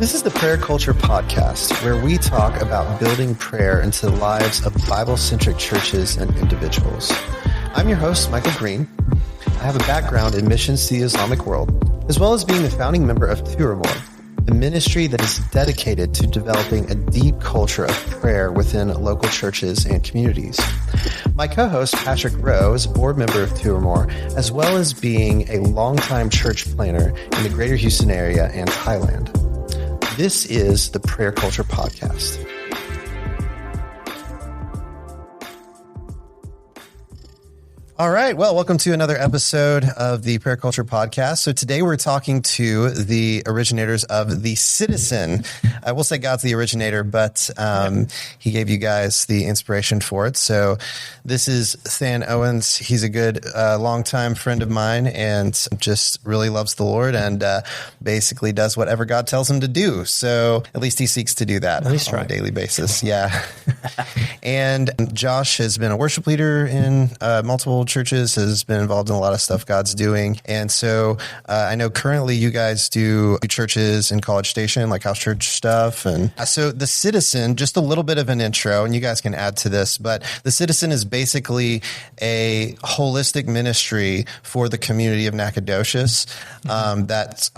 This is the Prayer Culture Podcast, where we talk about building prayer into the lives of Bible-centric churches and individuals. I'm your host, Michael Green. I have a background in missions to the Islamic world, as well as being the founding member of Turamore, a ministry that is dedicated to developing a deep culture of prayer within local churches and communities. My co-host, Patrick Rowe, is a board member of Turamore, as well as being a longtime church planner in the greater Houston area and Thailand. This is the Prayer Culture Podcast. All right. Well, welcome to another episode of the Prayer Culture Podcast. So today we're talking to the originators of The Citizen. I will say God's the originator, but he gave you guys the inspiration for it. So this is Than Owens. He's a good longtime friend of mine and just really loves the Lord and basically does whatever God tells him to do. So at least he seeks to do that on a daily basis. Yeah. And Josh has been a worship leader in multiple churches, has been involved in a lot of stuff God's doing. And so I know currently you guys do churches in College Station, like house church stuff. And so The Citizen, just a little bit of an intro, and you guys can add to this, but The Citizen is basically a holistic ministry for the community of Nacogdoches that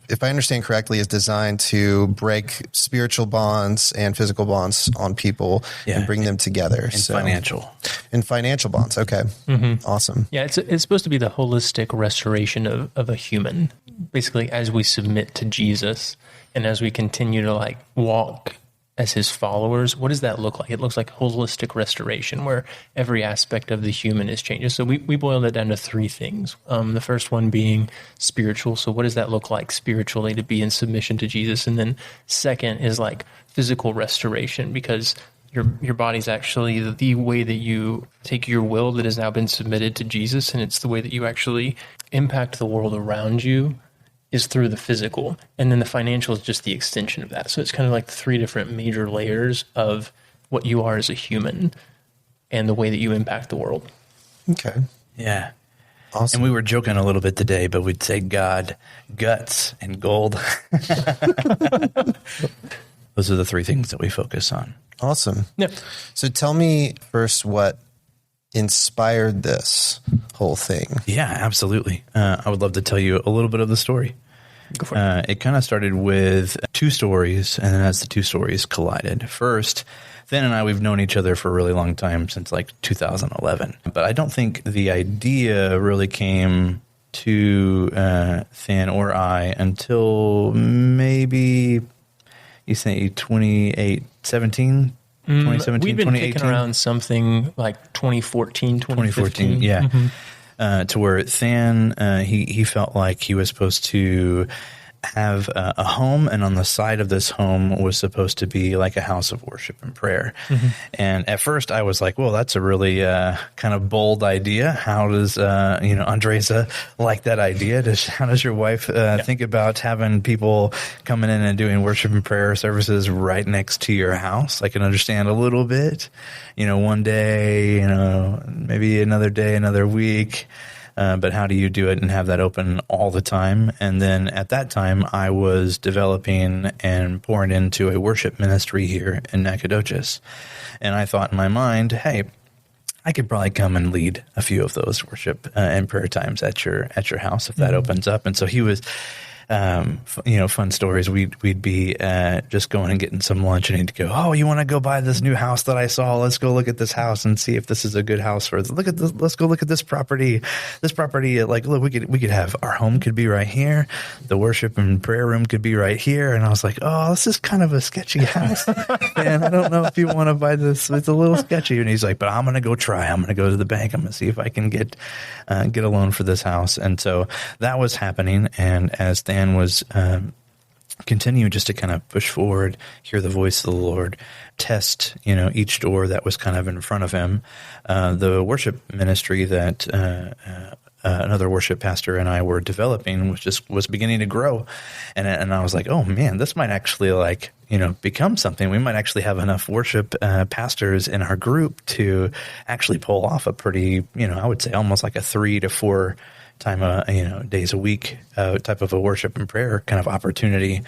if I understand correctly, is designed to break spiritual bonds and physical bonds on people and bring them together. And financial bonds. Okay. Mm-hmm. Awesome. Yeah. It's supposed to be the holistic restoration of a human, basically, as we submit to Jesus and as we continue to walk as his followers. What does that look like? It looks like holistic restoration where every aspect of the human is changed. So we boiled it down to three things. The first one being spiritual. So what does that look like spiritually to be in submission to Jesus? And then second is physical restoration, because your body's actually the way that you take your will that has now been submitted to Jesus, and it's the way that you actually impact the world around you is through the physical. And then the financial is just the extension of that. So it's kind of like three different major layers of what you are as a human and the way that you impact the world. Okay. Yeah. Awesome. And we were joking a little bit today, but we'd say God, guts, and gold. Those are the three things that we focus on. Awesome. Yep. So tell me first what inspired this whole thing. Yeah, absolutely. I would love to tell you a little bit of the story. Go for it. It kind of started with two stories, and then as the two stories collided. First, Than and I, we've known each other for a really long time, since 2011. But I don't think the idea really came to Than or I until maybe, you say 2017? 2017, We've been 2018? kicking around something like 2014, 2015. Yeah. Mm-hmm. To where Than, he felt like he was supposed to have a home, and on the side of this home was supposed to be like a house of worship and prayer. Mm-hmm. And at first I was like, well, that's a really kind of bold idea. How does, Andresa like that idea? How does your wife think about having people coming in and doing worship and prayer services right next to your house? I can understand a little bit, one day, maybe another day, another week. But how do you do it and have that open all the time? And then at that time, I was developing and pouring into a worship ministry here in Nacogdoches. And I thought in my mind, hey, I could probably come and lead a few of those worship and prayer times at your house if that opens up. And so he was, fun stories. We'd be just going and getting some lunch, and he'd go, oh, you want to go buy this new house that I saw? Let's go look at this house and see if this is a good house for us. Let's go look at this property. This property, look, we could have, our home could be right here. The worship and prayer room could be right here. And I was like, oh, this is kind of a sketchy house. Man, I don't know if you want to buy this. It's a little sketchy. And he's like, but I'm going to go try. I'm going to go to the bank. I'm going to see if I can get a loan for this house. And so that was happening. And as Than was continue just to kind of push forward, hear the voice of the Lord, test, each door that was kind of in front of him. The worship ministry that another worship pastor and I were developing was beginning to grow, and I was like, oh man, this might actually become something. We might actually have enough worship pastors in our group to actually pull off a pretty, I would say almost like a 3 to 4 days a week type of a worship and prayer kind of opportunity.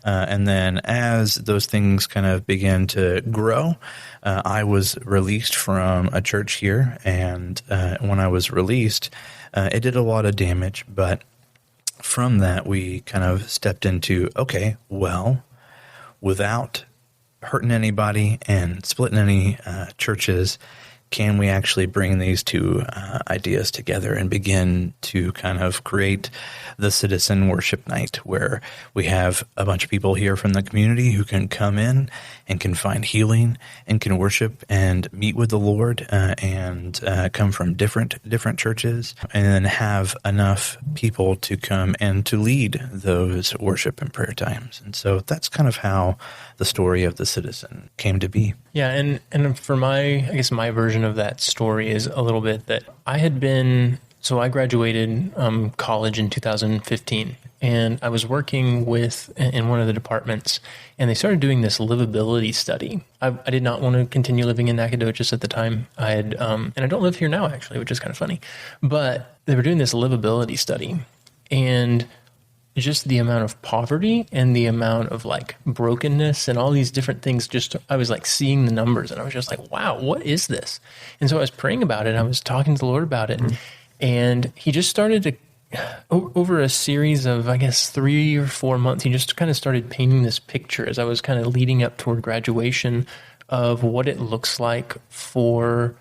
And then as those things kind of began to grow, I was released from a church here. And when I was released, it did a lot of damage. But from that, we kind of stepped into, okay, well, without hurting anybody and splitting any churches, can we actually bring these two ideas together and begin to kind of create the citizen worship night, where we have a bunch of people here from the community who can come in and can find healing and can worship and meet with the Lord and come from different churches, and then have enough people to come and to lead those worship and prayer times. And so that's kind of how the story of the citizen came to be. Yeah, and for my version of that story is a little bit that I graduated college in 2015, and I was working in one of the departments, and they started doing this livability study. I did not want to continue living in Nacogdoches at the time. And I don't live here now, actually, which is kind of funny, but they were doing this livability study, and just the amount of poverty and the amount of like brokenness and all these different things, I was like seeing the numbers, and I was just like, wow, what is this? And so I was praying about it. I was talking to the Lord about it, and he just started to, over a series of, 3 or 4 months, he just kind of started painting this picture as I was kind of leading up toward graduation of what it looks like for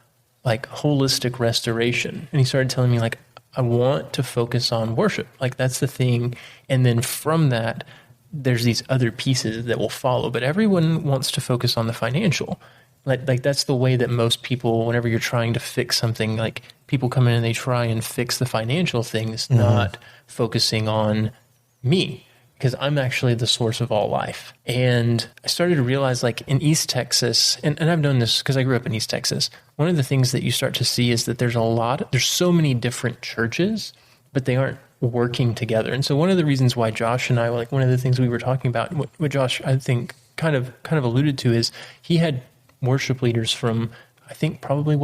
like holistic restoration. And he started telling me like, I want to focus on worship. Like that's the thing. And then from that, there's these other pieces that will follow, but everyone wants to focus on the financial. Like that's the way that most people, whenever you're trying to fix something, like people come in and they try and fix the financial things, not focusing on me, because I'm actually the source of all life. And I started to realize, like in East Texas, and I've known this because I grew up in East Texas, one of the things that you start to see is that there's so many different churches, but they aren't working together. And so one of the reasons why Josh and I, like one of the things we were talking about, what Josh, I think, kind of alluded to, is he had worship leaders from, I think probably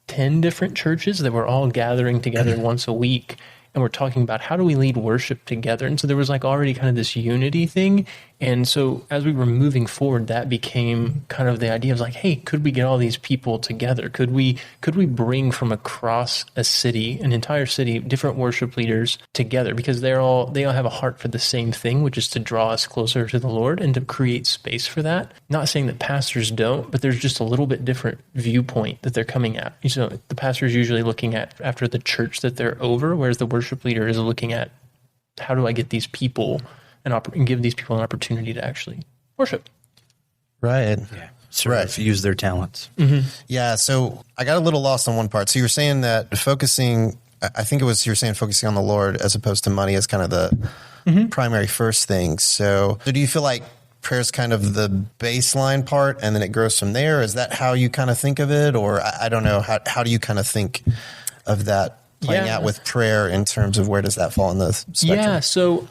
10 different churches that were all gathering together once a week. And we're talking about how do we lead worship together. And so there was like already kind of this unity thing. And so as we were moving forward, that became kind of the idea of like, hey, could we get all these people together? Could we bring from across a city, an entire city, different worship leaders together? Because they all have a heart for the same thing, which is to draw us closer to the Lord and to create space for that. Not saying that pastors don't, but there's just a little bit different viewpoint that they're coming at. So the pastor is usually looking at after the church that they're over, whereas the worship leader is looking at how do I get these people and give these people an opportunity to actually worship. Right. Yeah. Right. Use their talents. Mm-hmm. Yeah. So I got a little lost on one part. So you were saying that focusing on the Lord as opposed to money as kind of the primary first thing. So do you feel like prayer is kind of the baseline part and then it grows from there? Is that how you kind of think of it? Or I don't know. How do you kind of think of that playing out with prayer in terms of where does that fall in the spectrum? Yeah, so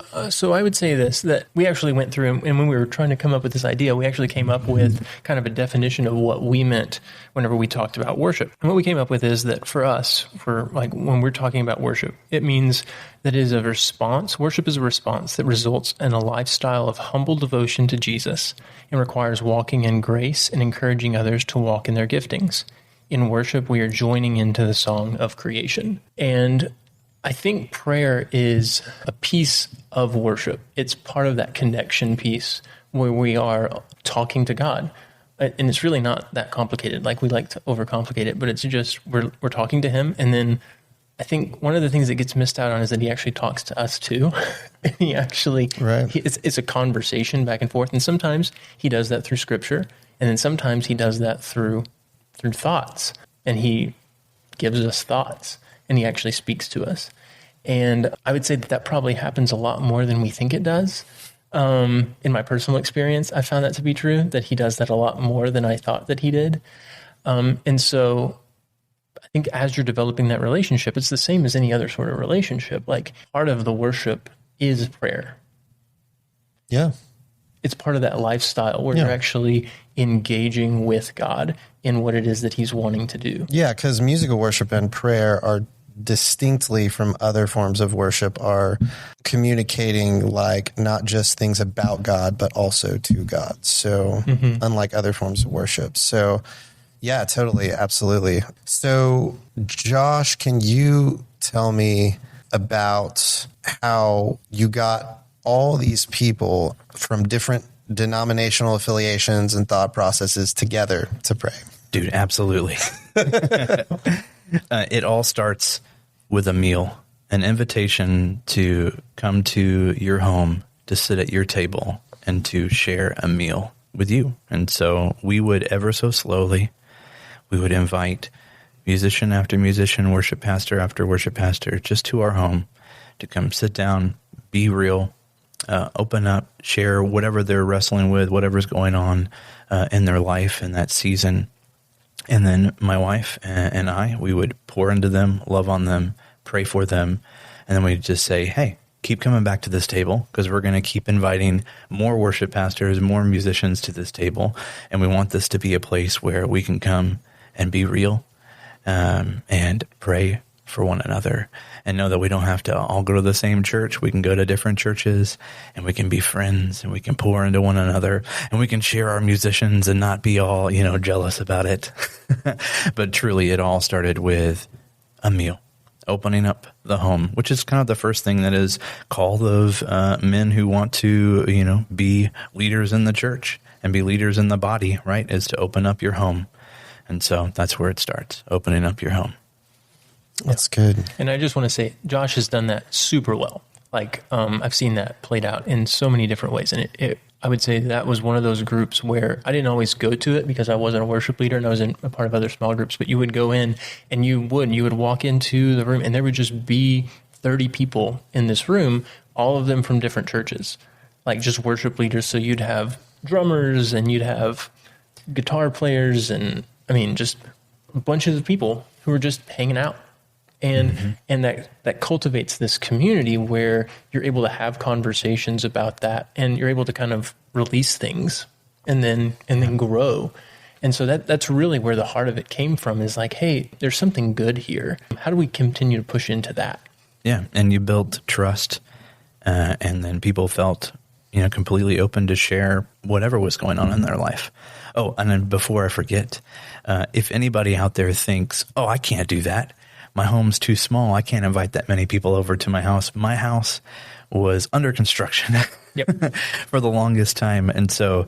I would say this, that we actually went through, and when we were trying to come up with this idea, we actually came up with kind of a definition of what we meant whenever we talked about worship. And what we came up with is that for us, when we're talking about worship, it means that it is a response. Worship is a response that results in a lifestyle of humble devotion to Jesus and requires walking in grace and encouraging others to walk in their giftings. In worship, we are joining into the song of creation. And I think prayer is a piece of worship. It's part of that connection piece where we are talking to God. And it's really not that complicated. Like we like to overcomplicate it, but it's just we're talking to him. And then I think one of the things that gets missed out on is that he actually talks to us too. And he actually, it's a conversation back and forth. And sometimes he does that through scripture. And then sometimes he does that through thoughts, and he gives us thoughts, and he actually speaks to us. And I would say that probably happens a lot more than we think it does. In my personal experience, I found that to be true, that he does that a lot more than I thought that he did. And so I think as you're developing that relationship, it's the same as any other sort of relationship. Like part of the worship is prayer. Yeah. It's part of that lifestyle where you're actually engaging with God in what it is that he's wanting to do. Yeah, because musical worship and prayer are distinctly from other forms of worship are communicating like not just things about God, but also to God. So unlike other forms of worship. So yeah, totally. Absolutely. So Josh, can you tell me about how you got all these people from different denominational affiliations and thought processes together to pray? Dude, absolutely. It all starts with a meal, an invitation to come to your home, to sit at your table, and to share a meal with you. And so we would ever so slowly, we would invite musician after musician, worship pastor after worship pastor, just to our home to come sit down, be real, open up, share whatever they're wrestling with, whatever's going on in their life in that season. And then my wife and I, we would pour into them, love on them, pray for them. And then we'd just say, hey, keep coming back to this table because we're going to keep inviting more worship pastors, more musicians to this table. And we want this to be a place where we can come and be real and pray for one another and know that we don't have to all go to the same church. We can go to different churches and we can be friends and we can pour into one another and we can share our musicians and not be all, jealous about it. But truly it all started with a meal, opening up the home, which is kind of the first thing that is called of men who want to, be leaders in the church and be leaders in the body, right? Is to open up your home. And so that's where it starts, opening up your home. That's good. And I just want to say, Josh has done that super well. Like, I've seen that played out in so many different ways. And I would say that was one of those groups where I didn't always go to it because I wasn't a worship leader and I was in a part of other small groups, but you would go in and you would walk into the room and there would just be 30 people in this room, all of them from different churches, like just worship leaders. So you'd have drummers and you'd have guitar players and just a bunch of people who were just hanging out. And that cultivates this community where you're able to have conversations about that and you're able to kind of release things and then grow. And so that's really where the heart of it came from is like, hey, there's something good here. How do we continue to push into that? Yeah. And you built trust and then people felt, completely open to share whatever was going on in their life. Oh, and then before I forget, if anybody out there thinks, oh, I can't do that. My home's too small. I can't invite that many people over to my house. My house was under construction for the longest time. And so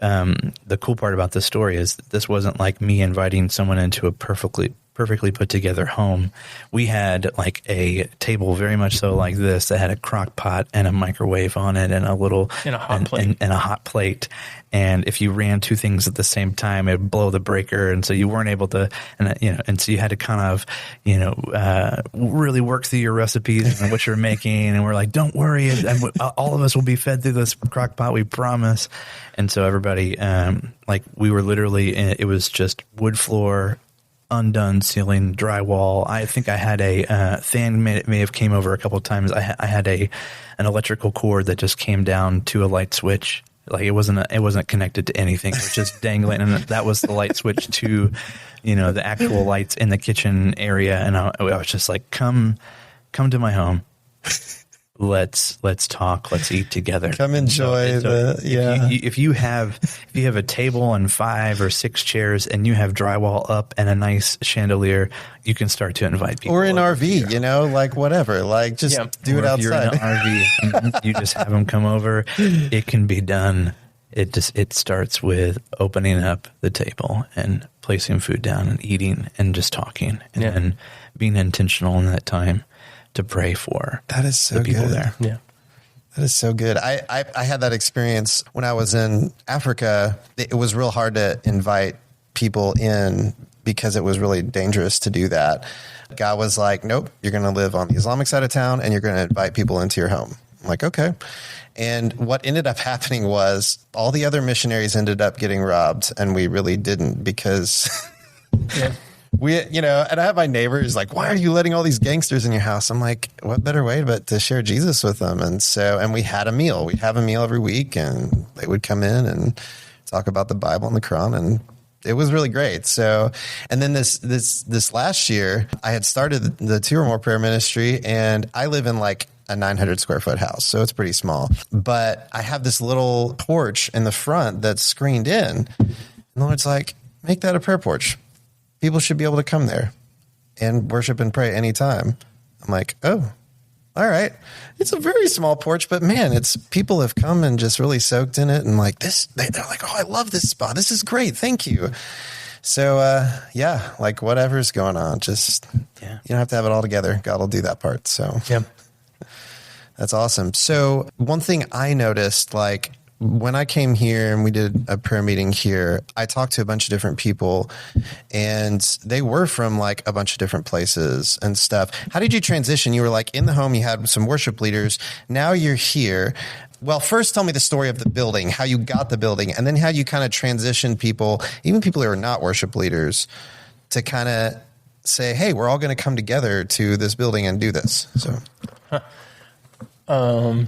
the cool part about this story is this wasn't like me inviting someone into a perfectly put together home. We had like a table very much so like this that had a crock pot and a microwave on it and a little and a hot plate. And a hot plate. And if you ran two things at the same time, it'd blow the breaker. And so you weren't able to, and so you had to kind of, really work through your recipes and what you're making. And we're like, don't worry. All of us will be fed through this crock pot. We promise. And so everybody, we were literally, it was just wood floor, undone ceiling, drywall. I think I had a fan may have came over a couple of times. I had an electrical cord that just came down to a light switch. Like it wasn't connected to anything. It was just dangling, and that was the light switch to, the actual lights in the kitchen area. And I was just like, come to my home. Let's talk. Let's eat together. Come enjoy If you have a table and 5 or 6 chairs and you have drywall up and a nice chandelier, you can start to invite people. Or an RV, whatever. Just do it outside. If you're in an RV, you just have them come over. It can be done. It starts with opening up the table and placing food down and eating and just talking and then being intentional in that time to pray for the people there. Yeah. That is so good. I had that experience when I was in Africa. It was real hard to invite people in because it was really dangerous to do that. God was like, nope, you're going to live on the Islamic side of town and you're going to invite people into your home. I'm like, okay. And what ended up happening was all the other missionaries ended up getting robbed and we really didn't because and I have my neighbors like, why are you letting all these gangsters in your house? I'm like, what better way but to share Jesus with them? And we had a meal. We'd have a meal every week and they would come in and talk about the Bible and the Quran and it was really great. So, and then this last year, I had started the Two or More prayer ministry, and I live in like a 900 square foot house. So it's pretty small, but I have this little porch in the front that's screened in. And the Lord's like, make that a prayer porch. People should be able to come there and worship and pray anytime. I'm like, oh, all right. It's a very small porch, but man, people have come and just really soaked in it. And like they're like, oh, I love this spot. This is great. Thank you. So, yeah, like whatever's going on, just, you don't have to have it all together. God will do that part. So that's awesome. So one thing I noticed, like when I came here and we did a prayer meeting here, I talked to a bunch of different people, and they were from like a bunch of different places and stuff. How did you transition? You were like in the home, you had some worship leaders. Now you're here. Well, first tell me the story of the building, how you got the building, and then how you kind of transition people, even people who are not worship leaders, to kind of say, hey, we're all going to come together to this building and do this. So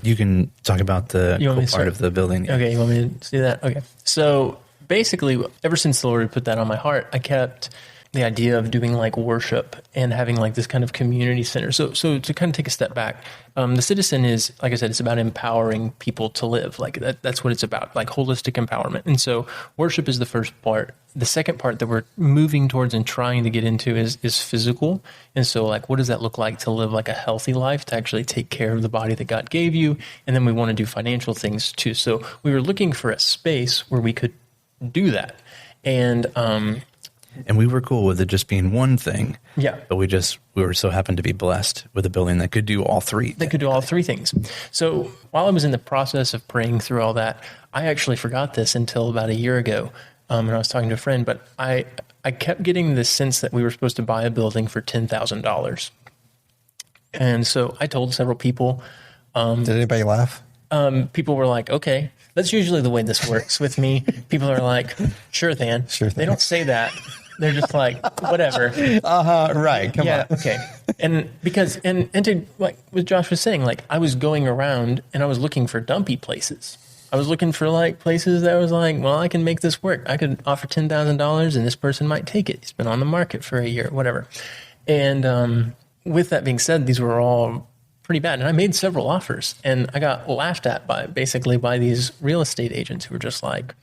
you can talk about the cool part of the building. Okay, you want me to do that? Okay. So basically, ever since the Lord put that on my heart, I kept the idea of doing like worship and having like this kind of community center. So to kind of take a step back, the Citizen is, like I said, it's about empowering people to live. Like that's what it's about, like holistic empowerment. And so worship is the first part. The second part that we're moving towards and trying to get into is physical. And so like, what does that look like to live like a healthy life, to actually take care of the body that God gave you? And then we want to do financial things too. So we were looking for a space where we could do that. And we were cool with it just being one thing. Yeah. But we were so happened to be blessed with a building that could do all three. That could do all three things. So while I was in the process of praying through all that, I actually forgot this until about a year ago. And I was talking to a friend, but I kept getting this sense that we were supposed to buy a building for $10,000. And so I told several people. Did anybody laugh? People were like, okay. That's usually the way this works with me. People are like, sure, Than. Sure thing. They don't say that. They're just like, whatever. Right. Come on. Okay. And because, and to like what Josh was saying, like I was going around and I was looking for dumpy places. I was looking for like places that was like, well, I can make this work. I could offer $10,000 and this person might take it. It's been on the market for a year, whatever. And with that being said, these were all pretty bad. And I made several offers and I got laughed at by these real estate agents who were just like,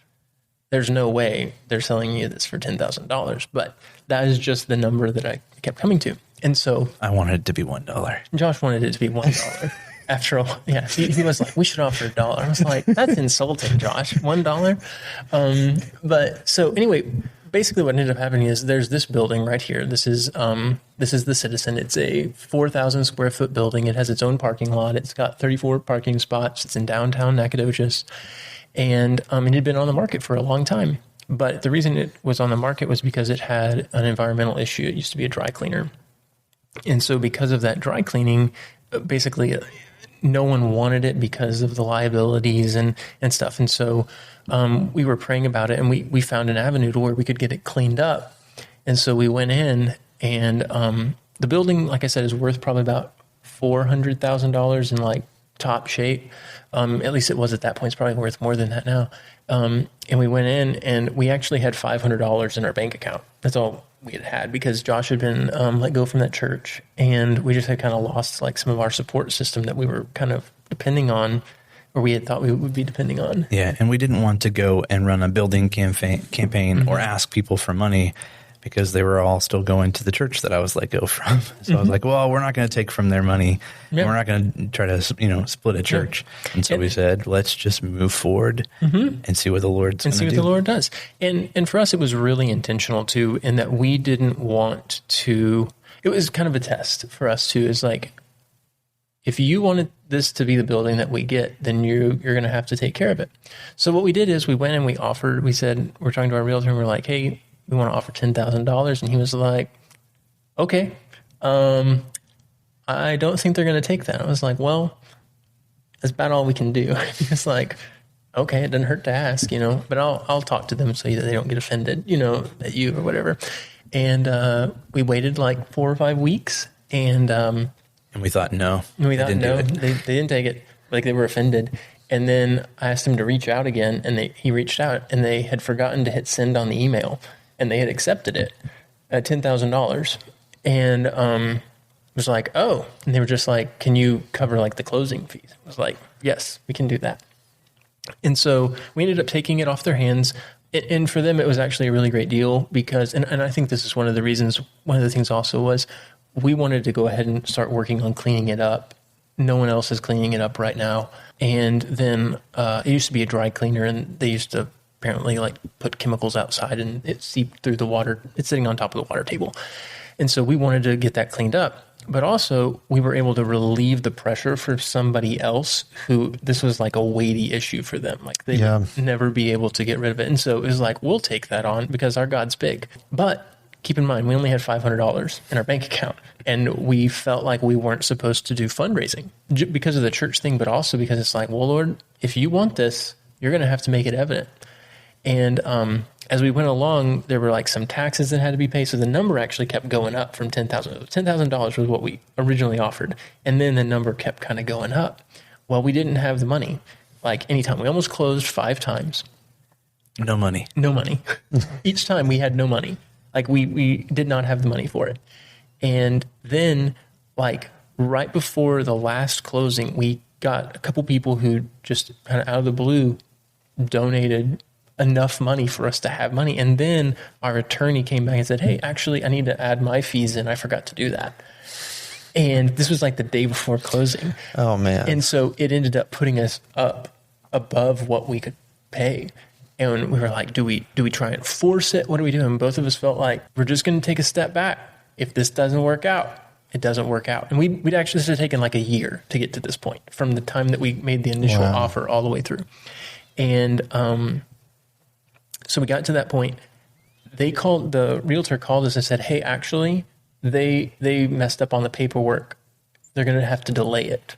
there's no way they're selling you this for $10,000. But that is just the number that I kept coming to. And so I wanted it to be $1. Josh wanted it to be $1. After all, yeah, he was like, we should offer $1. I was like, that's insulting, Josh. $1. But so anyway, basically what ended up happening is there's this building right here. This is the Citizen. It's a 4,000 square foot building. It has its own parking lot. It's got 34 parking spots. It's in downtown Nacogdoches. And it had been on the market for a long time. But the reason it was on the market was because it had an environmental issue. It used to be a dry cleaner. And so because of that dry cleaning, basically no one wanted it because of the liabilities and stuff. And so we were praying about it, and we found an avenue to where we could get it cleaned up. And so we went in, and the building, like I said, is worth probably about $400,000 in like top shape. At least it was at that point. It's probably worth more than that now. And we went in and we actually had $500 in our bank account. That's all we had because Josh had been let go from that church. And we just had kind of lost like some of our support system that we were kind of depending on, or we had thought we would be depending on. Yeah. And we didn't want to go and run a building campaign mm-hmm. or ask people for money, because they were all still going to the church that I was let go from. So mm-hmm. I was like, well, we're not going to take from their money. Yeah. We're not going to try to, split a church. Yeah. And so we said, let's just move forward mm-hmm. and see what the Lord's going to do. And see what the Lord does. And for us, it was really intentional too, in that we didn't want to, it was kind of a test for us too. It's like, if you wanted this to be the building that we get, then you're going to have to take care of it. So what we did is we went and we said, we're talking to our realtor and we're like, hey, we want to offer $10,000. And he was like, okay, I don't think they're going to take that. I was like, well, that's about all we can do. He was like, okay, it doesn't hurt to ask, but I'll talk to them so that they don't get offended, at you or whatever. And we waited like 4 or 5 weeks. And we thought, no. They didn't take it. Like they were offended. And then I asked him to reach out again, and he reached out, and they had forgotten to hit send on the email, and they had accepted it at $10,000. And was like, oh, and they were just like, can you cover like the closing fees? I was like, yes, we can do that. And so we ended up taking it off their hands. And for them, it was actually a really great deal because, and I think this is one of the reasons, one of the things also was we wanted to go ahead and start working on cleaning it up. No one else is cleaning it up right now. And then it used to be a dry cleaner, and they used to apparently like put chemicals outside and it seeped through the water. It's sitting on top of the water table. And so we wanted to get that cleaned up. But also, we were able to relieve the pressure for somebody else who this was like a weighty issue for them. Like they would never be able to get rid of it. And so it was like, we'll take that on because our God's big. But keep in mind, we only had $500 in our bank account. And we felt like we weren't supposed to do fundraising because of the church thing, but also because it's like, well, Lord, if you want this, you're going to have to make it evident. And as we went along, there were like some taxes that had to be paid. So the number actually kept going up from $10,000. $10,000 was what we originally offered. And then the number kept kind of going up. Well, we didn't have the money like anytime. We almost closed 5 times. No money. No money. Each time we had no money. Like we did not have the money for it. And then like right before the last closing, we got a couple people who just kind of out of the blue donated enough money for us to have money. And then our attorney came back and said, hey, actually, I need to add my fees in. I forgot to do that. And this was like the day before closing. Oh, man. And so it ended up putting us up above what we could pay. And we were like, do we try and force it? What do we do? And both of us felt like we're just going to take a step back. If this doesn't work out, it doesn't work out. And we'd actually have taken like a year to get to this point from the time that we made the initial offer all the way through. And so we got to that point. The realtor called us and said, hey, actually, they messed up on the paperwork. They're going to have to delay it.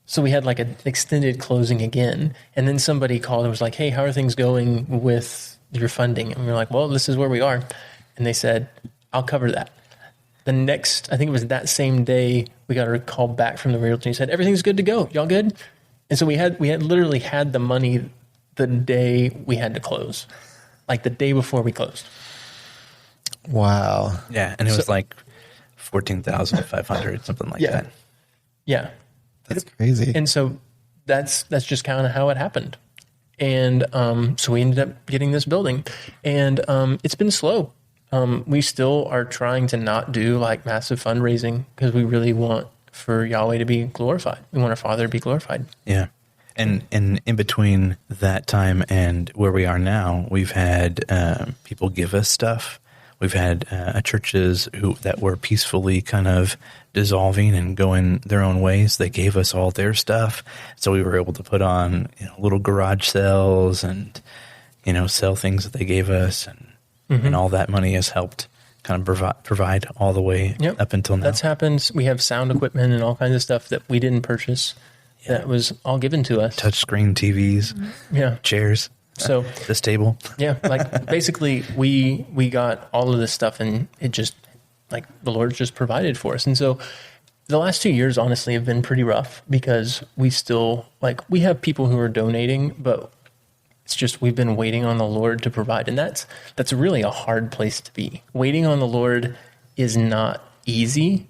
So we had like an extended closing again. And then somebody called and was like, hey, how are things going with your funding? And we were like, well, this is where we are. And they said, I'll cover that. The next, I think it was that same day, we got a call back from the realtor. He said, everything's good to go. Y'all good? And so we had literally had the money the day we had to close, like the day before we closed. Wow. Yeah, and it was like 14,500, something like that. Yeah. That's crazy. And so that's just kind of how it happened. And so we ended up getting this building. And it's been slow. We still are trying to not do like massive fundraising because we really want for Yahweh to be glorified. We want our Father to be glorified. Yeah. And in between that time and where we are now, we've had people give us stuff. We've had churches that were peacefully kind of dissolving and going their own ways. They gave us all their stuff, so we were able to put on little garage sales and sell things that they gave us, and all that money has helped kind of provide all the way up until now. That's happened. We have sound equipment and all kinds of stuff that we didn't purchase. Yeah. That was all given to us. Touchscreen TVs, chairs. So this table. Yeah, like basically we got all of this stuff, and it just like the Lord just provided for us. And so the last 2 years honestly have been pretty rough because we still we have people who are donating, but it's just we've been waiting on the Lord to provide. And that's really a hard place to be. Waiting on the Lord is not easy,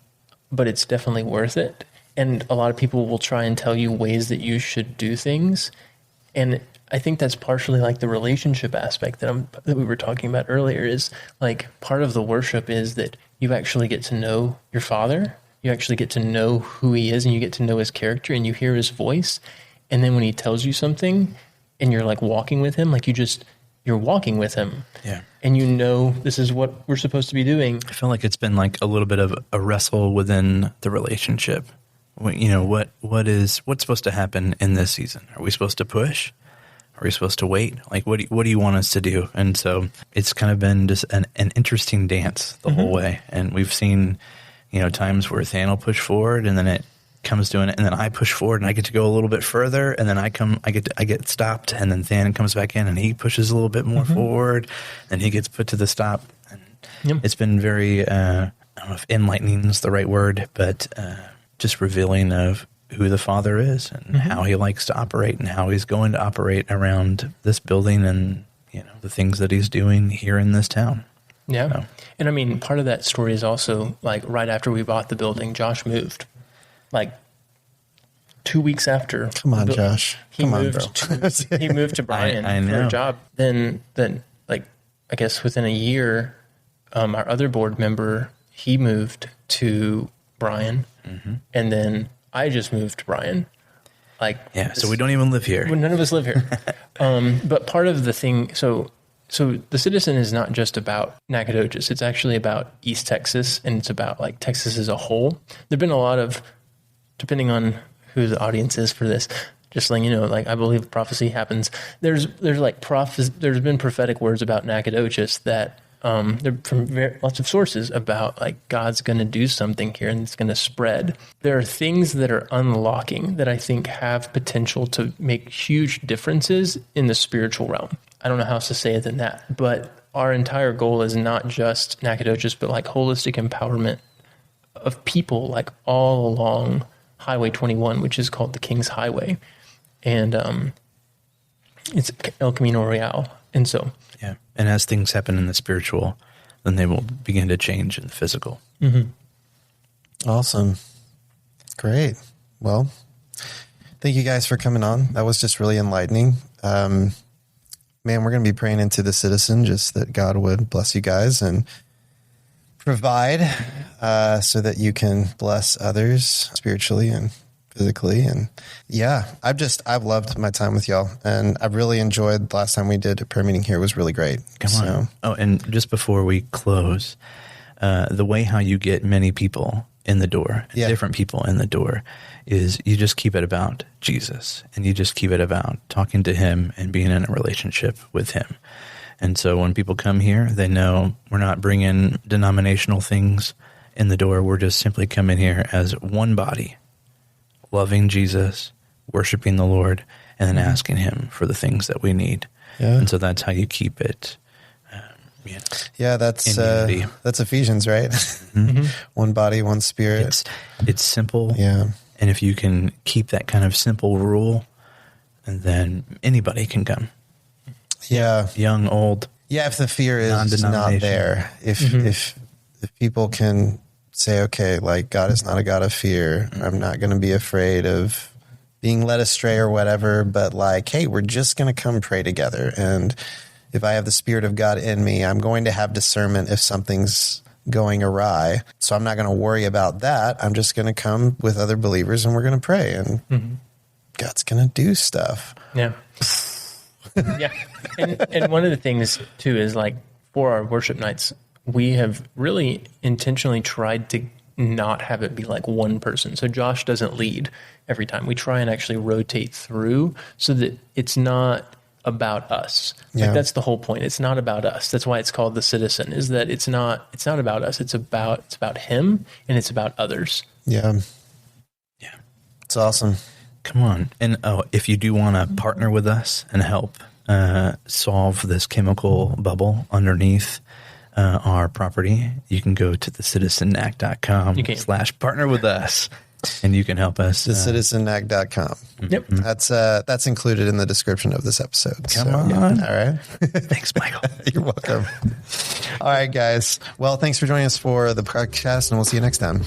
but it's definitely worth it. And a lot of people will try and tell you ways that you should do things. And I think that's partially like the relationship aspect that we were talking about earlier is like part of the worship is that you actually get to know your Father. You actually get to know who he is, and you get to know his character, and you hear his voice. And then when he tells you something and you're like walking with him, like you're walking with him. Yeah. And this is what we're supposed to be doing. I feel like it's been like a little bit of a wrestle within the relationship. What's supposed to happen in this season? Are we supposed to push? Are we supposed to wait? Like, what do you want us to do? And so it's kind of been just an interesting dance the whole way. And we've seen, times where Than will push forward, and then it comes doing it, and then I push forward, and I get to go a little bit further, and then I get stopped, and then Than comes back in, and he pushes a little bit more forward, and he gets put to the stop. And it's been very, I don't know if enlightening is the right word, but just revealing of who the Father is and how he likes to operate and how he's going to operate around this building and, the things that he's doing here in this town. Yeah. So. And I mean, part of that story is also like right after we bought the building, Josh moved. Like 2 weeks after. Come on, Josh. He moved to Brian for a job. Then like, I guess within a year, our other board member, he moved to Brian, and then I just moved to Brian. So we don't even live here. None of us live here. But part of the thing, so the Citizen is not just about Nacogdoches. It's actually about East Texas, and it's about like Texas as a whole. There've been a lot of, depending on who the audience is for this, just letting you know, like I believe prophecy happens. There's been prophetic words about Nacogdoches that they're from lots of sources about like God's going to do something here and it's going to spread. There are things that are unlocking that I think have potential to make huge differences in the spiritual realm. I don't know how else to say it than that, but our entire goal is not just Nacogdoches, but like holistic empowerment of people like all along Highway 21, which is called the King's Highway. And it's El Camino Real. And so... Yeah. And as things happen in the spiritual, then they will begin to change in the physical. Awesome. Great. Well, thank you guys for coming on. That was just really enlightening. Man, we're going to be praying into the Citizen, just that God would bless you guys and provide so that you can bless others spiritually and physically. And I've loved my time with y'all, and I've really enjoyed the last time we did a prayer meeting here. It was really great. Come on. Oh, and just before we close, the way how you get many people in the door, different people in the door, is you just keep it about Jesus, and you just keep it about talking to him and being in a relationship with him. And so when people come here, they know we're not bringing denominational things in the door. We're just simply coming here as one body, loving Jesus, worshiping the Lord, and then asking him for the things that we need. Yeah. And so that's how you keep it. That's Ephesians, right? One body, one spirit. It's simple. Yeah. And if you can keep that kind of simple rule, and then anybody can come. Yeah. Young, old. Yeah. If the fear is not there, if people can say, okay, like God is not a God of fear. I'm not going to be afraid of being led astray or whatever, but like, hey, we're just going to come pray together. And if I have the Spirit of God in me, I'm going to have discernment if something's going awry. So I'm not going to worry about that. I'm just going to come with other believers and we're going to pray, and God's going to do stuff. Yeah. Yeah. And one of the things too is like for our worship nights, we have really intentionally tried to not have it be like one person. So Josh doesn't lead every time. We try and actually rotate through so that it's not about us. Like that's the whole point. It's not about us. That's why it's called the Citizen, is that it's not about us. It's about him and it's about others. Yeah. Yeah. It's awesome. Come on. And if you do want to partner with us and help solve this chemical bubble underneath our property, you can go to thecitizennac.com/partner with us, and you can help us. Thecitizennac.com. Yep. That's included in the description of this episode. Come on. All right. Thanks, Michael. You're welcome. All right, guys. Well, thanks for joining us for the podcast, and we'll see you next time.